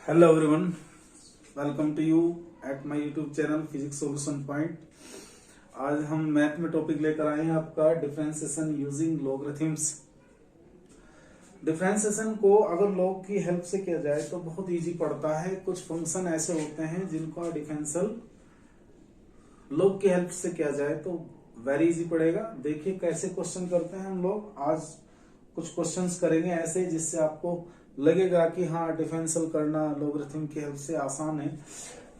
Hello everyone, welcome to you at my YouTube channel physics solution point. आज हम math में topic लेकर आए हैं आपका डिफरेंशिएशन यूजिंग लॉगरिथम्स। डिफरेंशिएशन को अगर लॉग की हेल्प से किया जाए तो बहुत इजी पड़ता है। कुछ फंक्शन ऐसे होते हैं जिनको डिफरेंशियल लॉग की हेल्प से किया जाए तो वेरी इजी पड़ेगा। देखिए कैसे क्वेश्चन करते हैं हम लोग। आज कुछ क्वेश्चंस करेंगे ऐसे जिससे आपको लगेगा कि हाँ डिफरेंशियल करना लॉगरिथम की हेल्प से आसान है।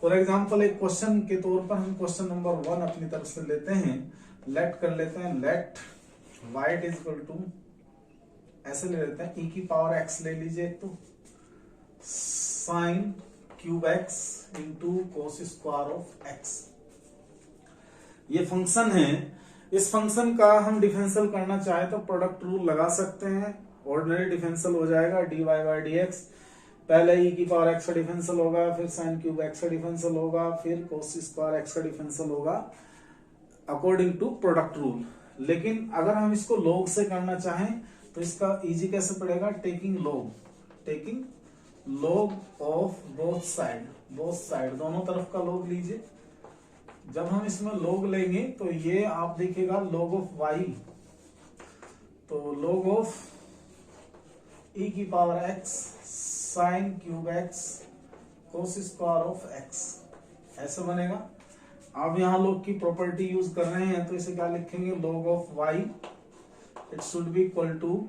फॉर एग्जांपल एक क्वेश्चन के तौर पर हम क्वेश्चन नंबर 1 अपनी तरफ से लेते हैं। लेट कर लेते हैं, let y is equal to ऐसे ले लेते हैं e की पावर x ले लीजिए तो sign cube x into cos square of x। ये फंक्शन है। इस फंक्शन का हम डिफरेंशियल करना चाहे तो प्रोडक्ट रूल लगा सकते हैं। ऑर्डिनरी डिफरेंशियल हो जाएगा dy बाई dx। पहले e की पावर x का डिफरेंशियल होगा, फिर साइन क्यूब x का डिफरेंशियल होगा, फिर कोस स्क्वायर x का डिफरेंशियल होगा अकॉर्डिंग टू प्रोडक्ट रूल। लेकिन अगर हम इसको लॉग से करना चाहें तो इसका इजी कैसे पड़ेगा? Taking log of both side दोनों तरफ का लॉग लीजिए। जब हम इसमें लॉग लेंगे तो ये आप देखिएगा लॉग ऑफ y, तो लॉग ऑफ e की power x sine cube x cos square of x ऐसे बनेगा। आप यहां लॉग की प्रॉपर्टी यूज कर रहे हैं तो इसे क्या लिखेंगे? Log of y it should be equal to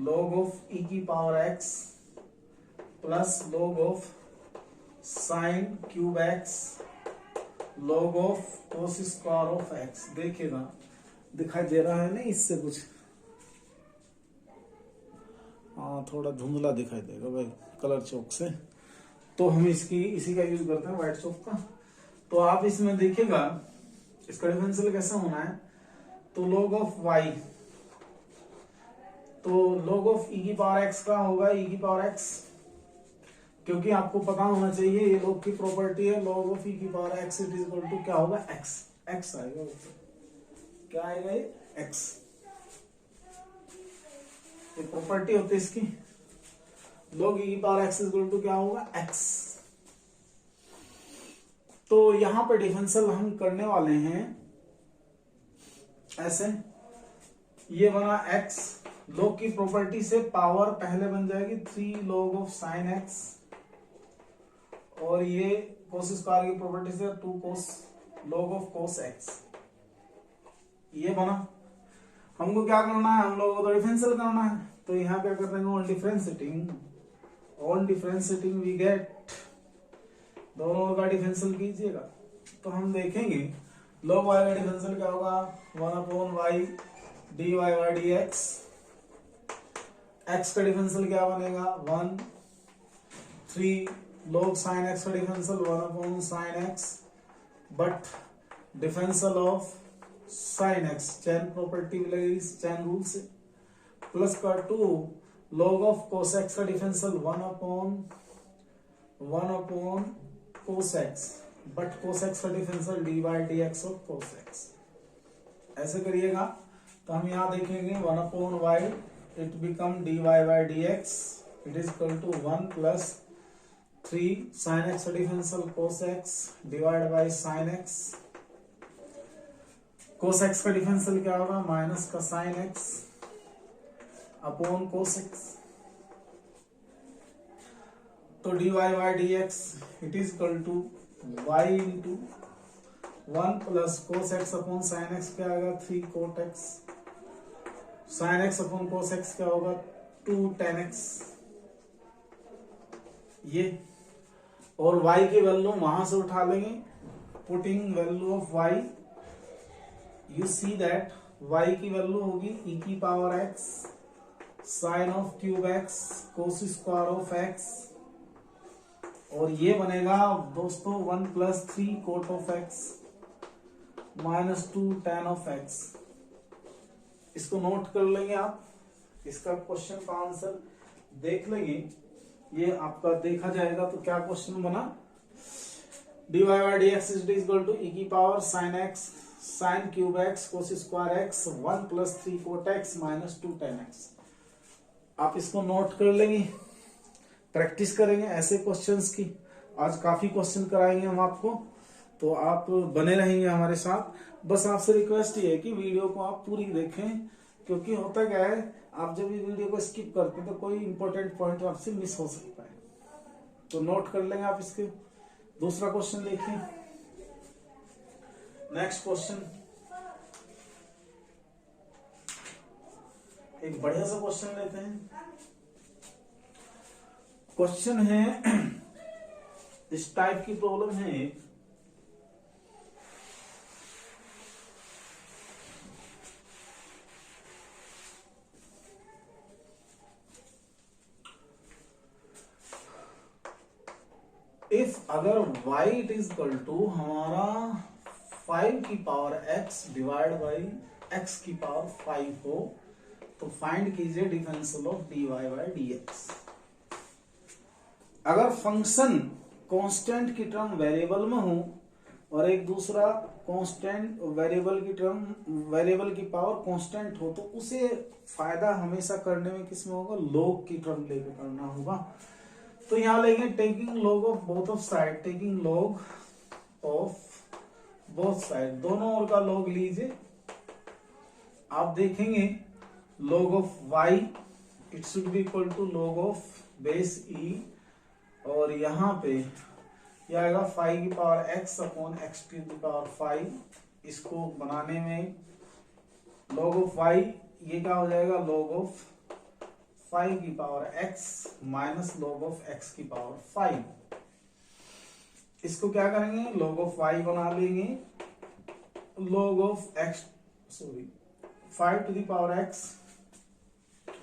log of e की power x plus log of sine cube x log of cos square of x। देखिएगा दिखाई दे रहा है ना इससे कुछ? हाँ, थोड़ा धुंधला दिखाई देगा भाई कलर चौक से, तो हम इसी का यूज करते हैं व्हाइट चौक का। तो आप इसमें देखिएगा इसका डिफरेंशियल कैसा होना है। तो लॉग ऑफ y, तो लॉग ऑफ e की पावर x का होगा e की पावर x, क्योंकि आपको पता होना चाहिए ये लॉग की प्रॉपर्टी है। लॉग ऑफ e की power x it is equal to क्या होगा? x आएगा। क्या आएगा? ये x। ये प्रॉपर्टी होती है इसकी। log e की power x is equal to क्या होगा? x। तो यहां पे डिफरेंशियल हम करने वाले हैं ऐसे। ये बना x, log की प्रॉपर्टी से पावर पहले बन जाएगी 3 log ऑफ साइन x, और ये कोस स्क्वायर की प्रॉपर्टी से 2 कोस log ऑफ कोस x। ये बना। हमको क्या करना है? हम लोगों को तो डिफरेंशियल करना है। तो यहाँ क्या कर रहे हैं? ऑन डिफरेंशिएटिंग वी गेट, दोनों का डिफरेंशियल कीजिएगा तो हम देखेंगे log y का डिफरेंशियल क्या होगा? 1/y dy by dx। x का डिफरेंशियल क्या बनेगा? 1 3 log sin x का differential 1/sin x, but differential of sin x chain property लगेगी चैन रूल से, प्लस का 2 log ऑफ cos x का differential 1/1 cos x, but cos x का differential dy by dx of cos x। ऐसे करिएगा तो हम यहाँ देखेंगे 1/y it become dy by dx it is equal to 1 plus 3 sin x का differential cos x divide by sin x। cos x का differential क्या होगा? माइनस का sin x upon cos x। तो dy by dx it is equal to y into 1 plus cos x upon sin x क्या आएगा? 3 cot x। sin x upon cos x क्या होगा? 2 tan x। ये और y की value वहां से उठा लेंगे। Putting value of y, you see that y की वैल्यू होगी e की power x sine of cube x cos square of x, और ये बनेगा दोस्तों 1 plus 3 cot of x minus 2 tan of x। इसको नोट कर लेंगे आप, इसका क्वेश्चन का आंसर देख लेंगे, ये आपका देखा जाएगा। तो क्या क्वेश्चन बना? dy by dx is equal to e की power sin x sine cube x cos square x 1 plus 3 cot x minus 2 tan x। आप इसको नोट कर लेंगे। प्रैक्टिस करेंगे ऐसे क्वेश्चंस की। आज काफी क्वेश्चन कराएंगे हम आपको, तो आप बने रहेंगे हमारे साथ। बस आपसे रिक्वेस्ट ये है कि वीडियो को आप पूरी देखें, क्योंकि होता क्या है, आप जब ये वीडियो को स्किप करते हैं तो कोई इंपॉर्टेंट पॉइंट आपसे मिस हो सकता है। तो नोट कर लेंगे आप इसके। दूसरा क्वेश्चन देखिए, नेक्स्ट क्वेश्चन, एक बढ़िया सा क्वेश्चन लेते हैं। क्वेश्चन है, इस टाइप की प्रॉब्लम है, इफ अगर y it is equal to हमारा 5 की power x divide by x की पावर 5 हो, तो फाइंड कीजिए differential of dy by dx। अगर फंक्शन कांस्टेंट की टर्म वेरिएबल में हो और एक दूसरा कांस्टेंट वेरिएबल की टर्म, वेरिएबल की पावर कांस्टेंट हो, तो उसे फायदा हमेशा करने में किसमें होगा, log की टर्म लेकर करना होगा। तो यहां लेंगे taking log of both of side, taking log of both side, दोनों ओर का log लीजिए। आप देखेंगे log of y it should be equal to log of base e, और यहाँ पे यह आएगा 5 की पावर x अपॉन x की पावर 5। इसको बनाने में log ऑफ y ये क्या हो जाएगा, log ऑफ 5 की power x minus log of x की पावर 5। इसको क्या करेंगे, log ऑफ y बना लेंगे, log of x, sorry 5 to the power x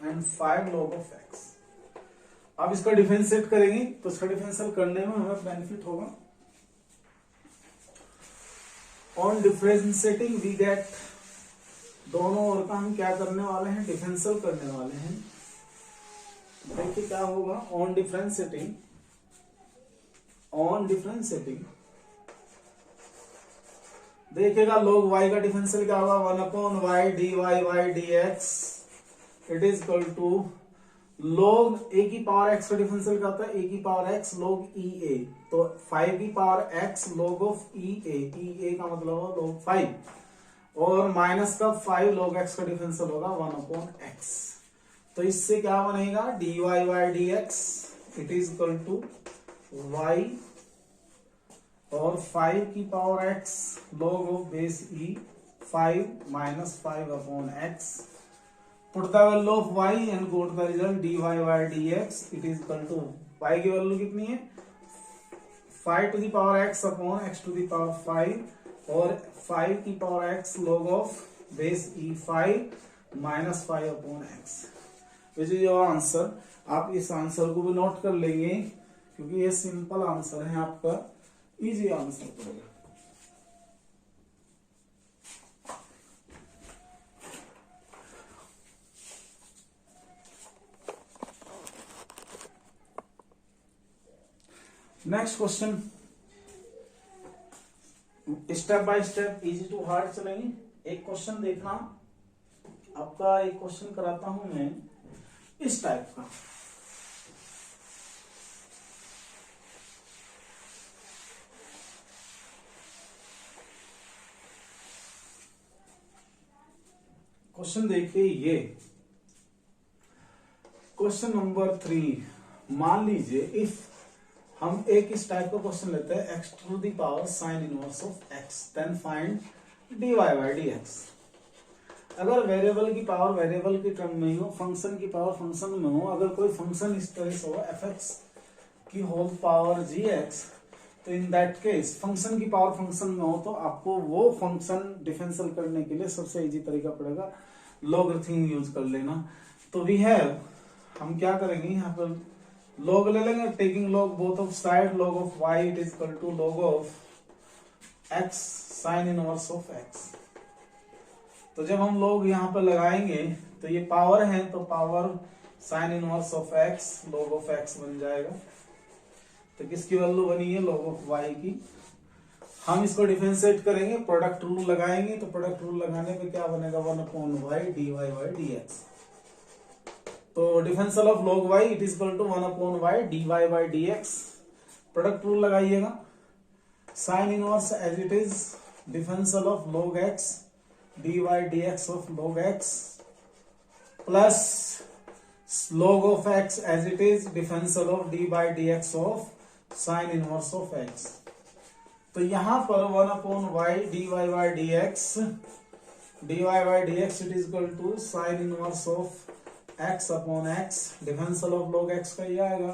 and 5 log of x। अब इसका डिफरेंशिएट करेंगे, तो इसका डिफरेंशियल करने में हमें बेनिफिट होगा। ऑन डिफरेंशिएटिंग वी गेट, दोनों ओर का हम क्या करने वाले हैं, डिफरेंशियल करने वाले हैं। देखिए क्या होगा, ऑन डिफरेंशिएटिंग, ऑन डिफरेंशिएटिंग देखिएगा log y का डिफरेंशियल क्या होगा, 1 upon y dy by dx it is equal to log a की पावर x का डिफरेंशियल क्या होता है, a की power x log e a, तो 5 की power x log of e a का मतलब है log 5, और माइनस का 5 log x का डिफरेंशियल होगा 1 अपॉन x। तो इससे क्या बनेगा, dy by dx it is equal to y और 5 की power x log of base e 5 minus 5 upon x। Put the value of y and go to the result dy by dx it is equal to y की value कितनी है, 5 to the power x upon x to the power 5 और 5 की power x log of base e 5 minus 5 upon x, which is your answer. आप इस answer को भी note कर लेंगे, क्योंकि ये सिंपल आंसर है आपका, इजी आंसर पड़ेगा। Next question, step by step easy to hard चलेंगे। एक क्वेश्चन देखना, आपका एक क्वेश्चन कराता हूं मैं इस टाइप का। क्वेश्चन देखिए, ये क्वेश्चन नंबर 3। मान लीजिए इफ हम एक इस टाइप का क्वेश्चन लेते हैं, x to the power sine inverse of x, then find dy by dx। अगर वेरिएबल की पावर वेरिएबल की टर्म में हो, फंक्शन की पावर फंक्शन में हो, अगर कोई फंक्शन इस तरह से हो fx की होल पावर gx, तो इन दैट केस फंक्शन की पावर फंक्शन में हो, तो आपको वो फंक्शन डिफरेंशियल करने के लिए सबसे इजी तरीका पड़ेगा लॉगरिथम यूज कर लेना। तो वी हैव, हम क्या करेंगे यहाँ पर log ले लेंगे, taking log both of side, log of y it is equal to log of x sine inverse of x। तो जब हम log यहाँ पर लगाएंगे तो ये पावर है, तो power sine inverse of x log of x बन जाएगा। तो किसकी वैल्यू बनी है, log ऑफ y की। हम इसको डिफरेंशिएट करेंगे, प्रोडक्ट रूल लगाएंगे, तो प्रोडक्ट रूल लगाने पे क्या बनेगा, 1 upon y dy by dx। तो differential of log y it is equal to 1/y dy by dx। Product rule लगाइएगा, sine inverse as it is differential of log x dy dx of log x plus log of x as it is differential of dy dx of sine inverse of x। तो यहां पर 1/y dy by dx it is equal to sine inverse of x upon x, differential of log x का ये आएगा,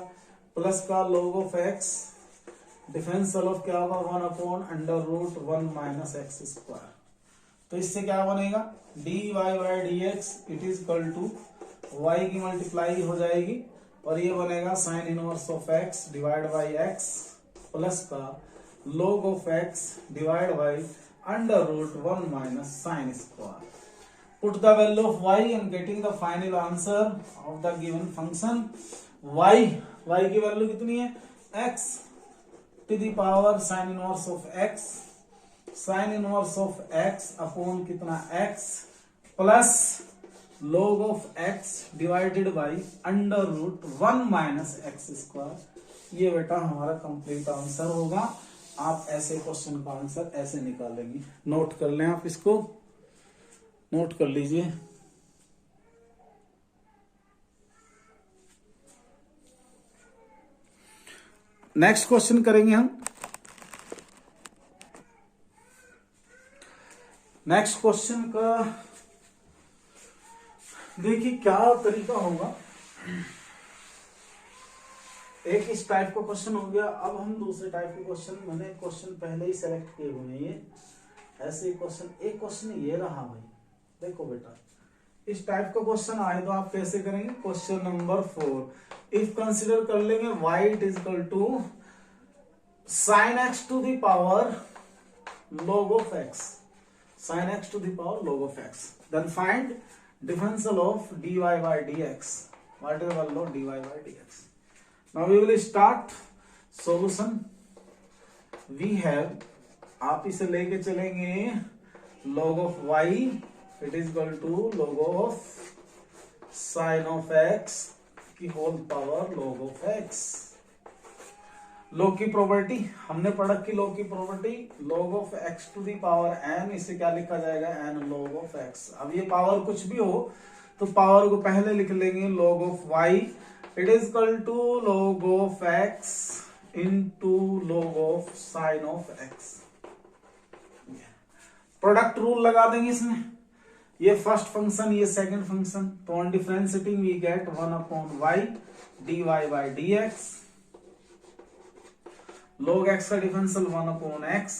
plus का log of x, differential of क्या होगा 1/√1 minus x square. तो इससे क्या बनेगा dy by dx it is equal to y की मल्टीप्लाई हो जाएगी और ये बनेगा sine inverse of x divide by x plus का log of x divide by √1 minus sine square. Put the value of y and getting the final answer of the given function y की value कितनी है x to the power sin inverse of x, sin inverse of x upon कितना x plus log of x divided by √1 minus x square. ये बेटा हमारा complete answer होगा। आप ऐसे क्वेश्चन का आंसर ऐसे निकालेंगे, नोट कर लें, आप इसको नोट कर लीजिए। नेक्स्ट क्वेश्चन करेंगे हम। नेक्स्ट क्वेश्चन का देखिए क्या तरीका होगा। एक इस टाइप का क्वेश्चन हो गया, अब हम दूसरे टाइप के क्वेश्चन, मैंने क्वेश्चन पहले ही सेलेक्ट किए हुए हैं। ये ऐसे क्वेश्चन, एक क्वेश्चन ये रहा भाई, देखो बेटा इस टाइप का क्वेश्चन आए तो आप कैसे करेंगे। क्वेश्चन नंबर 4 इफ कंसीडर कर लेंगे y it is equal to sine x to the power log of x, sine x to the power log of x, then find differential of dy by dx, what is the value of dy by dx। Now we will start solution. We have, आप इसे लेके चलेंगे log of y it is equal to log of sine of x की whole power log of x। log की property हमने पढ़ा कि log की property log of x to the power n, इसे क्या लिखा जाएगा n log ऑफ x। अब ये पावर कुछ भी हो तो पावर को पहले लिख लेंगे log of y it is equal to log of x into log of sine of x। Product rule लगा देंगे इसमें, ये फर्स्ट फंक्शन ये सेकंड फंक्शन, तो on differentiating we get 1/y dy by dx, log x का differential 1/x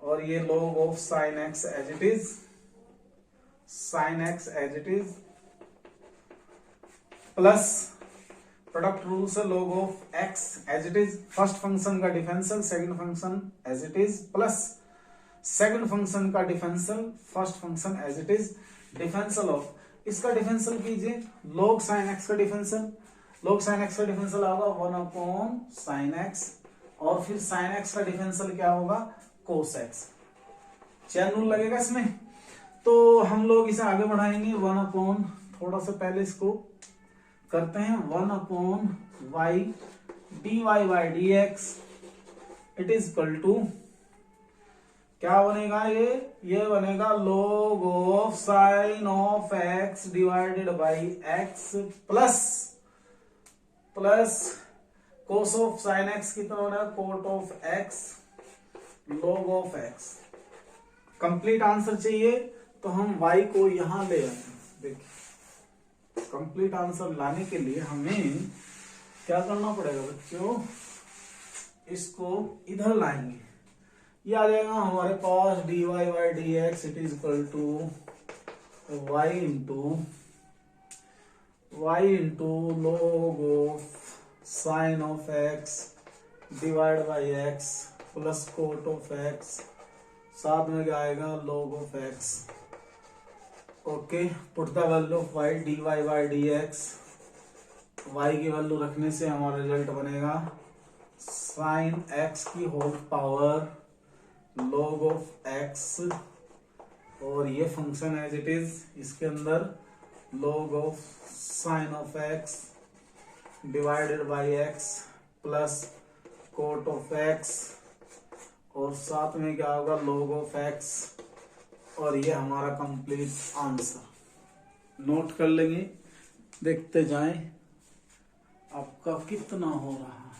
और ये log of sine x as it is, sine x as it is plus product rule से log of x as it is, first function का differential second function as it is plus second function का differential first function as it is, differential of, इसका differential कीजिए log sin x का differential, log sin x का differential होगा 1/sin x और फिर sin x का डिफरेंशियल क्या होगा cos x। चैन रूल लगेगा इसमें, तो हम लोग इसे आगे बढ़ाएंगे 1/, थोड़ा सा पहले इसको करते हैं 1/y dy by dx it is equal to क्या बनेगा, ये बनेगा log of sine of x divided by x plus cos of sine x कितना हो रहा है cot of x log of x। Complete answer चाहिए तो हम y को यहां ले आए। देखिए कंप्लीट आंसर लाने के लिए हमें क्या करना पड़ेगा बच्चों, इसको इधर लाएंगे, ये आ जाएगा हमारे पास dy by dx it is equal to y into log of sine of x divide by x plus cot of x, साथ में क्या आएगा log of x। Okay, put the value of y dy by dx, y की value रखने से हमारा result बनेगा sine x की whole power log of x और ये फंक्शन एज इट इज, इसके अंदर log of sin of x divided by x plus cot of x, और साथ में क्या होगा log of x, और ये हमारा कंप्लीट आंसर। नोट कर लेंगे, देखते जाएं आपका कितना हो रहा है।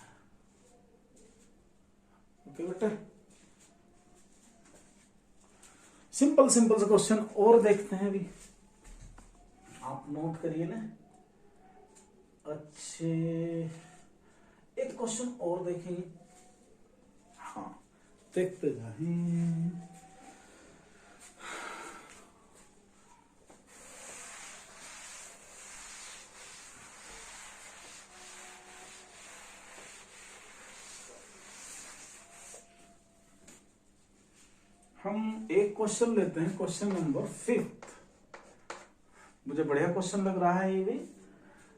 ओके बेटे, सिंपल सिंपल से क्वेश्चन और देखते हैं अभी, आप नोट करिए ना। अच्छे, एक क्वेश्चन और देखेंगे। हाँ, देखते जाएं। हम एक क्वेश्चन लेते हैं, क्वेश्चन नंबर 5। मुझे बढ़िया क्वेश्चन लग रहा है ये भी।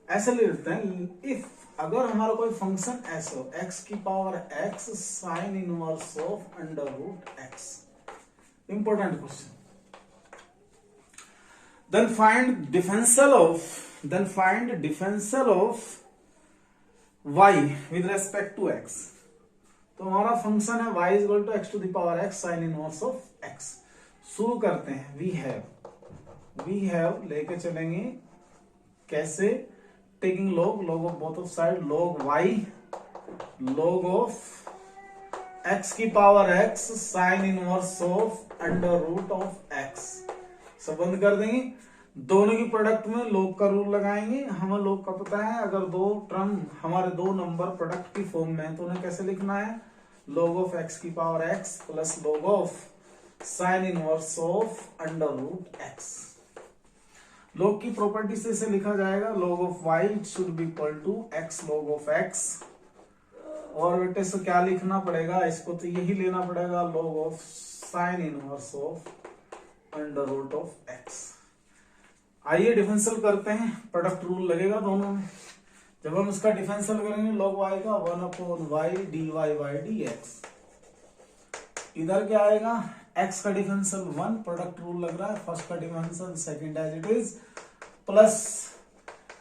ऐसे ले लेते हैं, इफ अगर हमारा कोई फंक्शन एस हो, एक्स की power x sine inverse of under root x, important question. Then find differential of y with respect to x. तो हमारा फंक्शन है y is equal to x to the power x sine inverse of x. शुरू करते हैं, we have लेके चलेंगे कैसे, taking log of both of side, log y log of x की power x sine inverse of under root of x। सब बंद कर देंगे, दोनों की प्रोडक्ट में log का रूल लगाएंगे। हमें log का पता है, अगर दो टर्म हमारे दो नंबर प्रोडक्ट की फॉर्म में है तो उन्हें कैसे लिखना है, log ऑफ x की power x plus log of sine inverse of under root x। log की प्रॉपर्टी से इसे लिखा जाएगा log of y should be equal to x log of x, और बेटे से क्या लिखना पड़ेगा, इसको तो यही लेना पड़ेगा log of sine inverse of under root of x। आइए डिफरेंशियल करते हैं, प्रोडक्ट रूल लगेगा दोनों में। जब हम इसका डिफरेंशियल करेंगे log y का 1/y dy बाई dx, इधर क्या आएगा, x का डिफरेंशियल 1, प्रोडक्ट रूल लग रहा है, फर्स्ट का differential second as it is, plus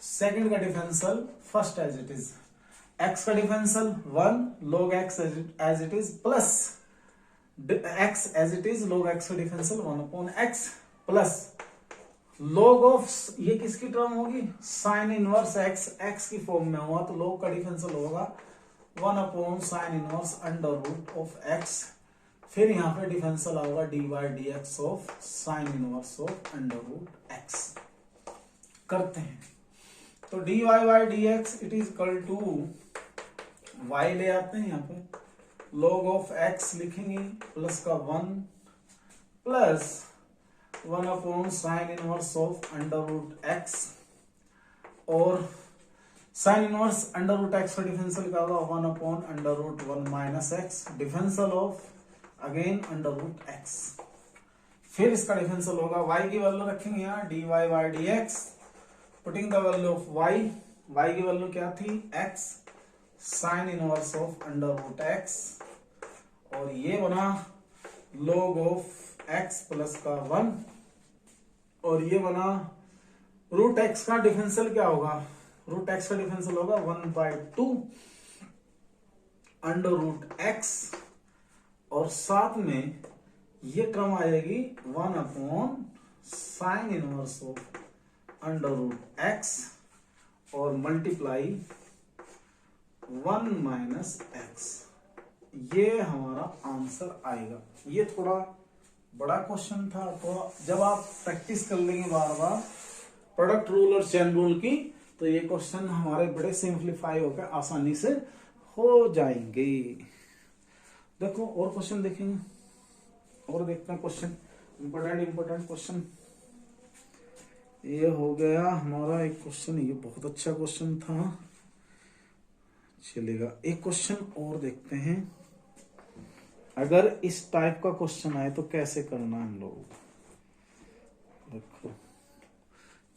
second का differential first as it is. x का differential 1 log x as it is, plus x as it is log x का differential 1/x, plus log of, ये किसकी term होगी, sine inverse x, x की form में हुआ तो log का डिफरेंशियल होगा 1/साइन inverse under root of x, फिर यहाँ पे डिफरेंशियल होगा dy dx of sine inverse of under root x। करते हैं, तो dy by dx it is equal to y ले आते हैं यहाँ पे, log ऑफ x लिखेंगे प्लस का 1 प्लस 1/साइन inverse of under root x, और sine inverse under root x का डिफरेंशियल क्या होगा 1/√1 minus x, differential of again under root x, फिर इसका डिफरेंशियल होगा y की वैल्यू रखेंगे यहाँ dy by dx, putting the value of y की वैल्यू क्या थी x sine inverse of under root x, और ये बना log ऑफ x प्लस का 1, और ये बना रूट x का डिफरेंशियल क्या होगा, रूट x का डिफरेंशियल होगा 1/2 अंडर रूट x, और साथ में ये टर्म आएगी 1/साइन inverse of under root x, और मल्टीप्लाई 1 माइनस x। ये हमारा आंसर आएगा। ये थोड़ा बड़ा क्वेश्चन था, तो जब आप प्रैक्टिस कर लेंगे बार बार प्रोडक्ट रूल और चेन रूल की, तो ये क्वेश्चन हमारे बड़े सिंप्लीफाई होकर आसानी से हो जाएंगे। देखो और क्वेश्चन देखेंगे, और देखते हैं क्वेश्चन, इंपॉर्टेंट क्वेश्चन। ये हो गया हमारा एक क्वेश्चन, ये बहुत अच्छा क्वेश्चन था, चलेगा। एक क्वेश्चन और देखते हैं, अगर इस टाइप का क्वेश्चन आए तो कैसे करना हम लोग, देखो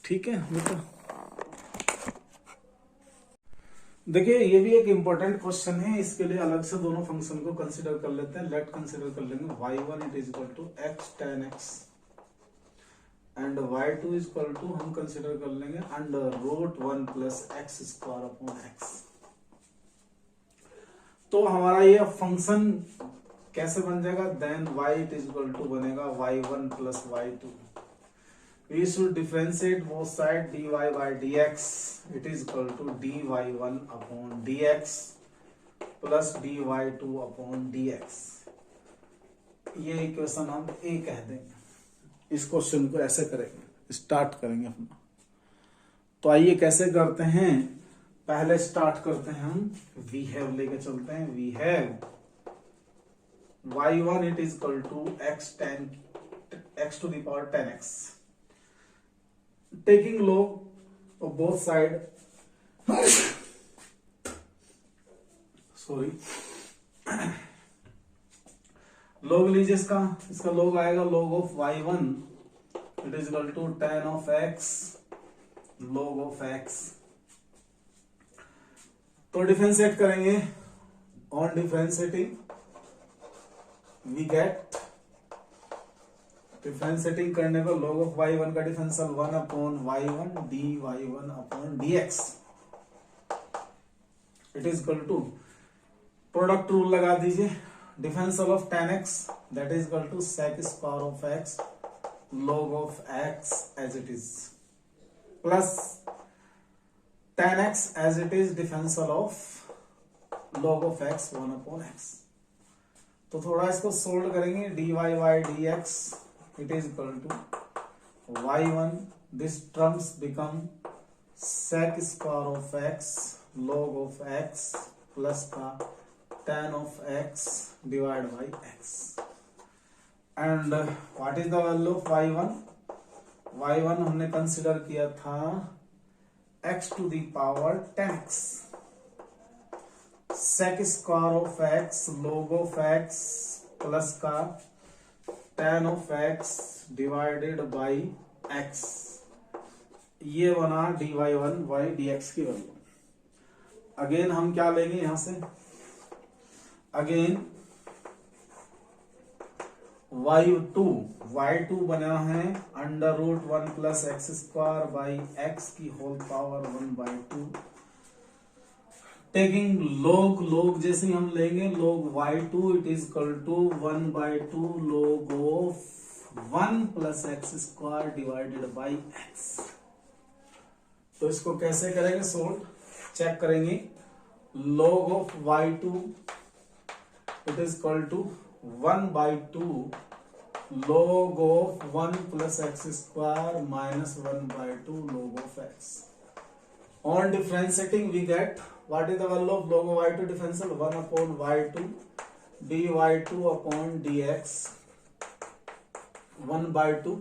ठीक है बेटा। देखिए ये भी एक इंपॉर्टेंट क्वेश्चन है, इसके लिए अलग से दोनों फंक्शन को कंसीडर कर लेते हैं। लेट कंसीडर कर लेंगे y1 it is equal to x tan x and y2 is equal to हम कंसिडर कर लेंगे under root 1 plus x square upon x. तो हमारा ये फंक्शन कैसे बन जाएगा, देन y it is equal to बनेगा y1 plus y2। We should differentiate both side dy by dx. It is equal to dy1 upon dx plus dy2 upon dx. ये इक्वेशन हम ए कह देंगे। इस क्वेश्चन को ऐसे करेंगे, स्टार्ट करेंगे अपना। तो आइए कैसे करते हैं, पहले स्टार्ट करते हैं हम वी हैव लेके चलते हैं। We have y1 it is equal to x to the power 10x, taking log of both side sorry log लीजिए इसका log आएगा log of y1 it is equal to tan of x log of x। तो differentiate करेंगे, on differentiating we get, differentiating करने पर log of y1 का differential 1 upon y1 dy1 upon dx it is equal to, product rule लगा दीजिए, differential of tan x that is equal to sec square of x log of x as it is plus tan x as it is differential of log of x 1 upon x। तो थोड़ा इसको solve करेंगे, dy by dx it is equal to y1, this terms become sec square of x log of x plus का tan of x divided by x, and what is the value of y1? y1 हमने consider किया था x to the power 10x, sec square of x log of x plus का tan of x divided by x, ये बना dy1 by dx की value. Again हम क्या लेंगे यहां से, अगेन y2 बना है under root 1 plus x square by x की होल पावर 1/2, टेकिंग log जैसे हम लेंगे log y2 it is equal to 1/2 log of 1 plus x square divided by x. तो इसको कैसे करेंगे सोल्व, चेक करेंगे, log of y2 it is equal to 1/2 log of 1 plus x square minus 1/2 log of x। On differentiating we get what is the value of log of y2 differential 1 upon y2 dy2 upon dx 1/2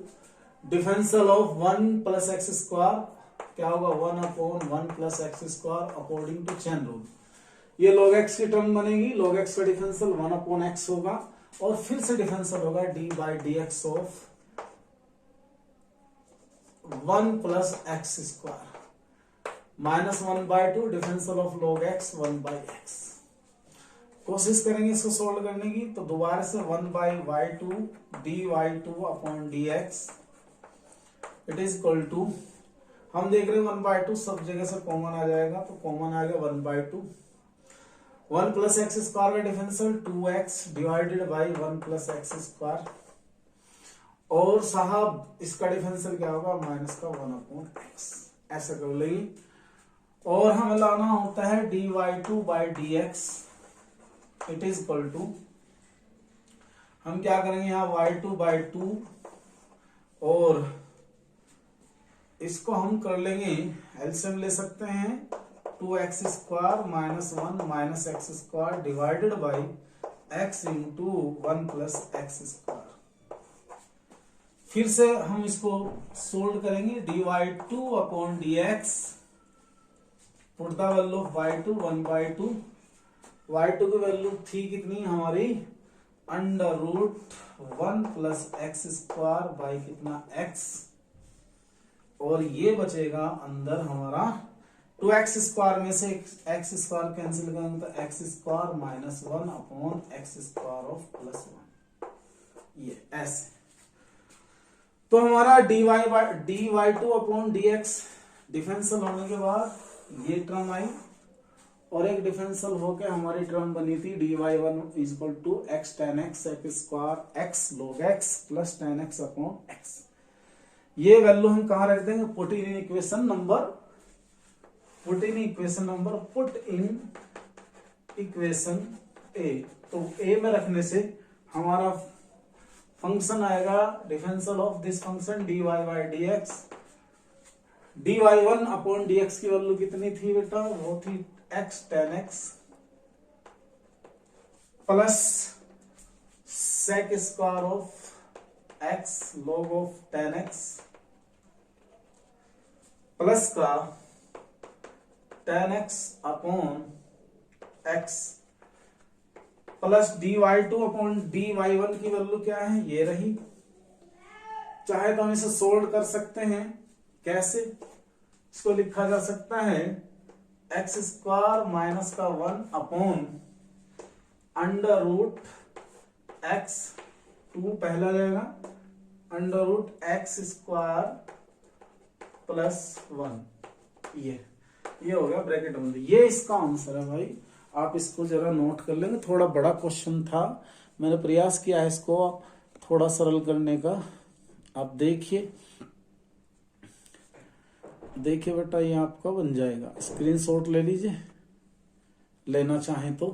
differential of 1 plus x square क्या होगा 1 upon 1 plus x square according to chain rule। ये log x की term बनेगी, log x का differential 1 upon x होगा और फिर से डिफरेंशियल होगा d by dx of 1 plus x square minus 1/2 differential of log x 1/x। कोशिश करेंगे इसको सोल्व करने की, तो दोबारा से 1/y2 dy2 upon dx it is equal to, हम देख रहे हैं 1/2 सब जगह से कॉमन आ जाएगा, तो कॉमन आ गया 1/2 1 प्लस एक्स स्क्वायर का differential 2x divided by 1 plus x square, और साहब इसका डिफरेंशियल क्या होगा माइनस का 1 अपॉन x, ऐसा कर लेंगे। और हमें लाना होता है dy2 by dx it is equal to, हम क्या करेंगे यहाँ y2 बाई 2 और इसको हम कर लेंगे एलसीएम ले सकते हैं 2x square minus 1 minus x square divided by x into 1 plus x square. फिर से हम इसको सोल्व करेंगे dy2 upon dx, put the value of y2 1/2, y2 की वैल्यू थी कितनी हमारी under root 1 plus x square by कितना x, और ये बचेगा अंदर हमारा 2x स्क्वायर में से x स्क्वायर कैंसिल करेंगे तो x square minus 1 upon x square of plus 1, ये ऐसे। तो हमारा dy2 अपॉन dx डिफरेंशियल होने के बाद ये टर्म आई और एक डिफरेंशियल होके हमारी टर्म बनी थी dy1 equal to x tan x square x log x plus tan x upon x। ये वैल्यू हम कहां रख देंगे? Put in equation number, put in equation A. तो ए में रखने से हमारा फंक्शन आएगा differential of this function dy by dx। dy1 upon dx की वैल्यू कितनी थी बेटा? वो थी x tan x प्लस sec square of x log of tan x plus का tan x upon x plus dy2 upon dy1 की value क्या है? ये रही। चाहे तो हम इसे सोल्व कर सकते हैं। कैसे? इसको लिखा जा सकता है एक्स स्क्वायर माइनस का 1 अपॉन अंडर रूट एक्स, 2 पहला जाएगा, under root x square plus 1। ये हो गया ब्रैकेट बंद। ये इसका आंसर है भाई। आप इसको जरा नोट कर लेंगे। थोड़ा बड़ा क्वेश्चन था, मैंने प्रयास किया है इसको थोड़ा सरल करने का। आप देखिए बेटा, ये आपका बन जाएगा। स्क्रीनशॉट ले लीजिए, लेना चाहें तो।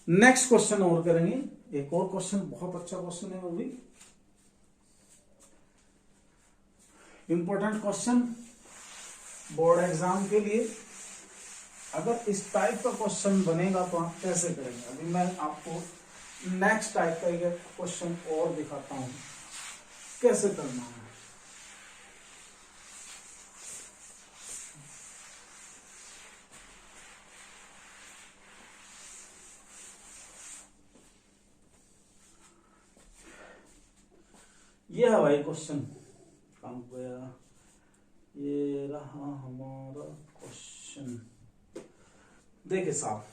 नेक्स्ट क्वेश्चन और करेंगे। एक और क्वेश्चन, बहुत अच्छा क्वेश्चन है वो भी, इंपॉर्टेंट क्वेश्चन बोर्ड एग्जाम के लिए। अगर इस टाइप का क्वेश्चन बनेगा तो आप कैसे करेंगे? अभी मैं आपको नेक्स्ट टाइप का एक क्वेश्चन और दिखाता हूं कैसे करना है। ये है भाई क्वेश्चन, कहां गया? ये रहा हमारा क्वेश्चन। देखिए साहब,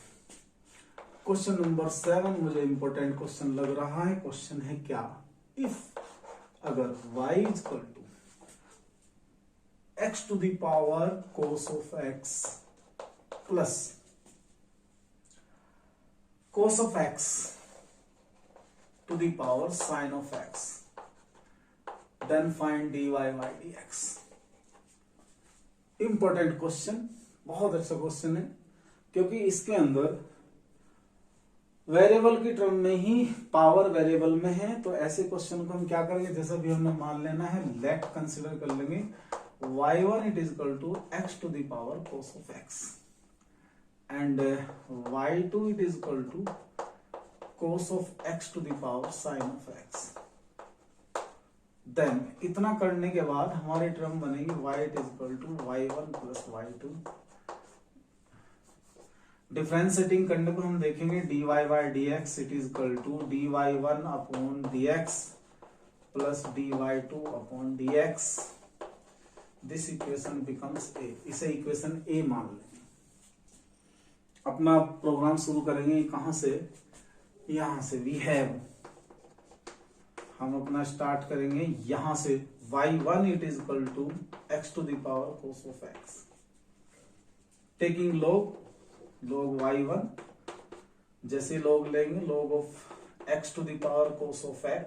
क्वेश्चन नंबर 7 मुझे इंपॉर्टेंट क्वेश्चन लग रहा है। क्वेश्चन है क्या? इफ अगर y equal to x to the power cos of x plus cos of x to the power sin of x, then find dy by dx। Important question, बहुत अच्छा question है, क्योंकि इसके अंदर वेरिएबल की टर्म में ही power variable में है। तो ऐसे क्वेश्चन को हम क्या करेंगे? जैसा भी हमने मान लेना है, लेट कंसिडर कर लेंगे y1 it is equal to x to the power cos of x and y2 it is equal to cos of x to the power sin of x। Then इतना करने के बाद हमारी टर्म बनेगी y it is equal to y1 plus y2। Differentiating करने को हम देखेंगे dy by dx it is equal to dy1 upon dx plus dy2 upon dx। This equation becomes a। इसे इक्वेशन a मान लेंगे। अपना प्रोग्राम शुरू करेंगे कहां से? यहां से। वी हैव, हम अपना स्टार्ट करेंगे यहां से। y1 it is equal to x to the power cos of x, taking log y1, जैसे log लेंगे log of x to the power cos of x,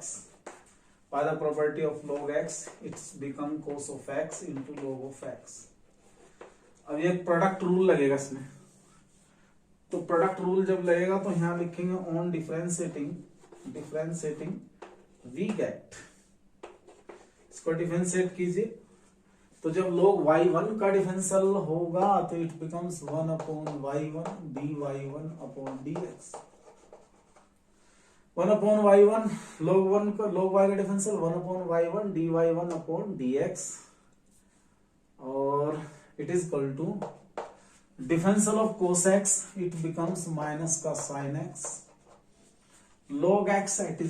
by the property of log x it's become cos of x into log of x। अब ये product rule लगेगा इसमें। तो product rule जब लगेगा तो यहां लिखेंगे ऑन डिफरेंशिएटिंग वी गेट। इसको डिफरेंशिएट कीजिए, तो जब log y1 का डिफरेंशियल होगा तो it becomes 1 upon y1 dy1 upon dx। 1 upon y1 log y का differential 1 upon y1 dy1 upon dx, और it is equal to differential of cos x, it becomes minus का sin x, log x as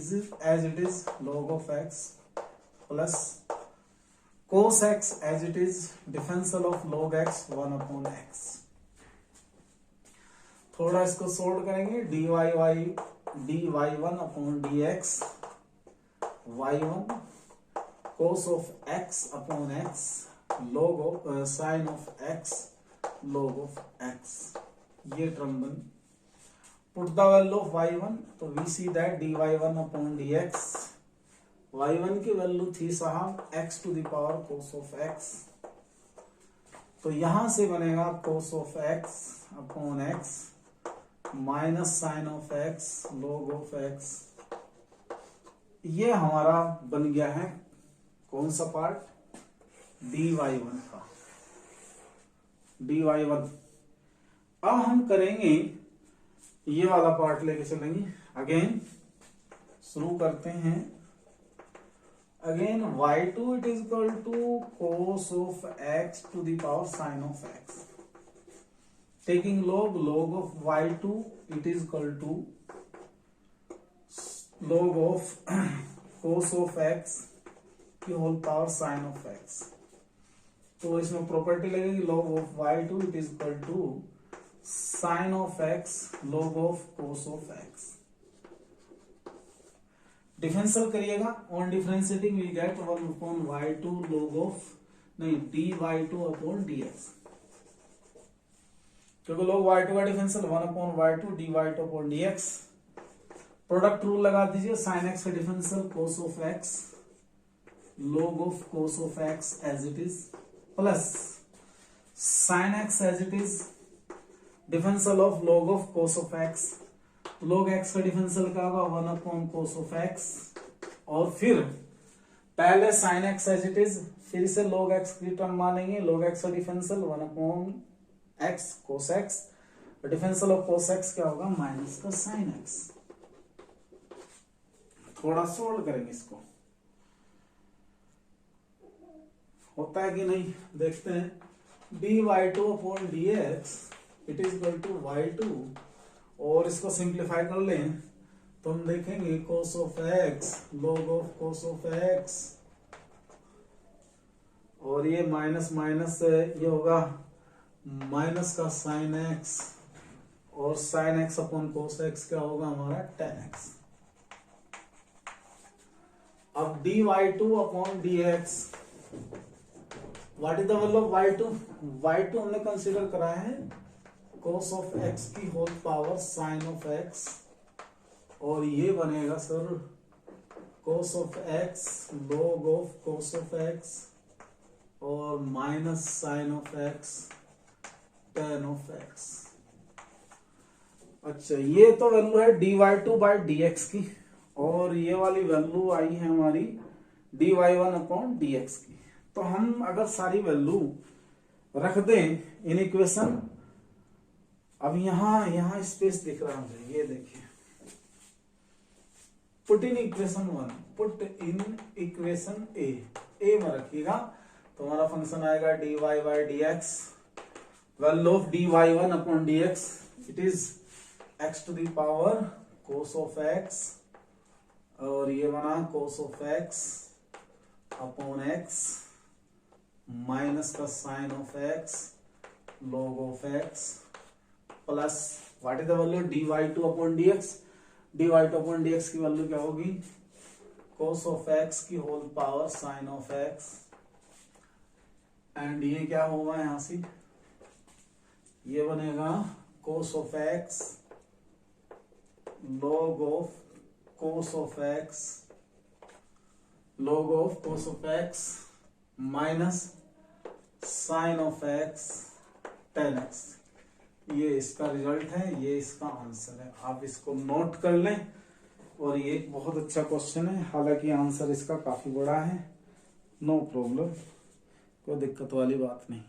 it is log of x plus cos x as it is differential of log x 1 upon x। थोड़ा इसको solve करेंगे dy1 upon dx y1 cos of x upon x log of sin of x log of x, ये term बन। Put the value of y1, तो we see that dy1 upon dx, y1 की value थी साहब x to the power cos of x, तो यहां से बनेगा cos of x upon x minus sine of x log of x। ये हमारा बन गया है कौन सा पार्ट, dy1 का, dy1। अब हम करेंगे ये वाला पार्ट लेके चलेंगे, अगेन शुरू करते हैं। Again y2 it is equal to cos of x to the power sin of x, taking log of y2 it is equal to log of cos of x की whole power sin of x, तो इसमें property लगेगी log of y2 it is equal to sin of x log of cos of x। Differential करिएगा, on differentiating we get 1 upon y2 log of नहीं dy2 upon dx, क्योंकि log y2 का differential 1 upon y2 dy2 upon dx। Product rule लगा दीजिए, sin x का differential cos of x log of cos of x as it is plus sin x as it is differential of log of cos of x, log x का differential क्या होगा 1 upon cos of x, और फिर पहले sin x as it is, फिर से log x की term मानेंगे, log x का differential 1 upon x cos x, differential of cos x क्या होगा माइनस का sin x। थोड़ा सोल्व करेंगे इसको, होता है कि नहीं देखते हैं। dy2 upon dx it is equal to y2, और इसको सिंप्लीफाई कर लें तो हम देखेंगे cos of x log of cos of x, और ये माइनस माइनस ये होगा माइनस का sin x, और sin x upon cos x क्या होगा हमारा tan x। अब dy2 upon dx, what is the value of y2, y2 हमने कंसीडर करा है cos of x की whole power sin of x, और ये बनेगा sir cos of x log of cos of x और minus sin of x tan of x। अच्छा, ये तो वैल्यू है dy2 बाई dx की, और ये वाली वैल्यू आई है हमारी dy1 अपॉन dx की। तो हम अगर सारी वैल्यू रख दें इन इक्वेशन, अब यहां स्पेस दिख रहा है, ये देखिए, put in equation 1, put in equation A में रखिएगा, तो हमारा फंक्शन आएगा dy by dx, value of dy1 upon dx it is x to the power cos of x, और ये बना cos of x upon x minus का sin of x log of x, plus what is the value dy2 upon dx, dy2 upon dx की value क्या होगी cos of x की whole power sin of x, and ये क्या होगा यहां से, ये बनेगा cos of x log of cos of x log of cos of x minus sin of x tan x। ये इसका रिजल्ट है, ये इसका आंसर है, आप इसको नोट कर लें। और ये एक बहुत अच्छा क्वेश्चन है, हालांकि आंसर इसका काफी बड़ा है, नो प्रॉब्लम, कोई दिक्कत वाली बात नहीं।